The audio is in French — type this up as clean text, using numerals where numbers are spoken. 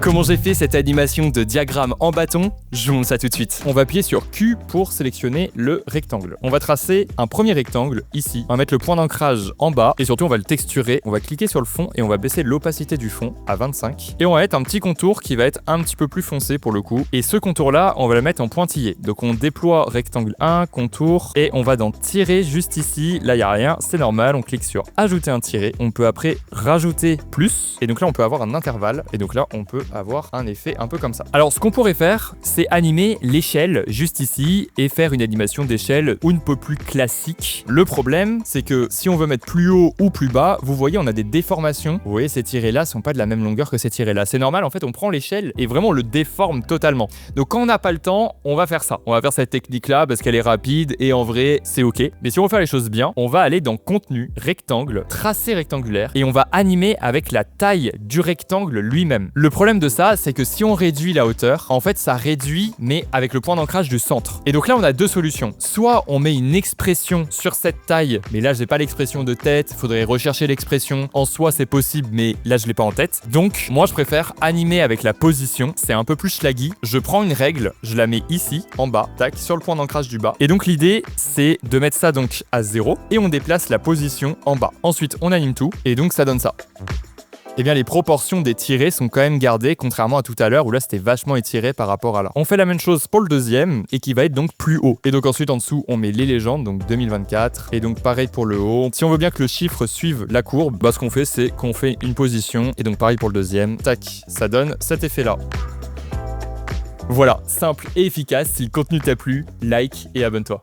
Comment j'ai fait cette animation de diagramme en bâton? Je vous montre ça tout de suite. On va appuyer sur Q pour sélectionner le rectangle. On va tracer un premier rectangle ici. On va mettre le point d'ancrage en bas et surtout on va le texturer. On va cliquer sur le fond et on va baisser l'opacité du fond à 25. Et on va mettre un petit contour qui va être un petit peu plus foncé pour le coup. Et ce contour-là, on va le mettre en pointillé. Donc on déploie rectangle 1, contour, et on va dans tirer juste ici. Là, il n'y a rien, c'est normal. On clique sur ajouter un tiret. On peut après rajouter plus. Et donc là, on peut avoir un intervalle. Et donc là, on peut avoir un effet un peu comme ça. Alors, ce qu'on pourrait faire, c'est animer l'échelle juste ici et faire une animation d'échelle un peu plus classique. Le problème, c'est que si on veut mettre plus haut ou plus bas, vous voyez, on a des déformations. Vous voyez, ces tirets-là sont pas de la même longueur que ces tirets-là. C'est normal, en fait, on prend l'échelle et vraiment on le déforme totalement. Donc, quand on n'a pas le temps, on va faire ça. On va faire cette technique-là parce qu'elle est rapide et en vrai, c'est OK. Mais si on veut faire les choses bien, on va aller dans contenu, rectangle, tracé rectangulaire et on va animer avec la taille du rectangle lui-même. Le problème de ça, c'est que si on réduit la hauteur, en fait, ça réduit, mais avec le point d'ancrage du centre. Et donc là, on a deux solutions. Soit on met une expression sur cette taille, mais là, j'ai pas l'expression de tête, il faudrait rechercher l'expression. En soi, c'est possible, mais là, je l'ai pas en tête. Donc, moi, je préfère animer avec la position. C'est un peu plus schlaggy. Je prends une règle, je la mets ici, en bas, tac, sur le point d'ancrage du bas. Et donc, l'idée, c'est de mettre ça donc à 0 et on déplace la position en bas. Ensuite, on anime tout et donc ça donne ça. Eh bien, les proportions des tirets sont quand même gardées, contrairement à tout à l'heure où là c'était vachement étiré par rapport à là. On fait la même chose pour le deuxième et qui va être donc plus haut. Et donc ensuite en dessous on met les légendes, donc 2024. Et donc pareil pour le haut. Si on veut bien que le chiffre suive la courbe, bah ce qu'on fait c'est qu'on fait une position et donc pareil pour le deuxième. Tac, ça donne cet effet là. Voilà, simple et efficace. Si le contenu t'a plu, like et abonne-toi.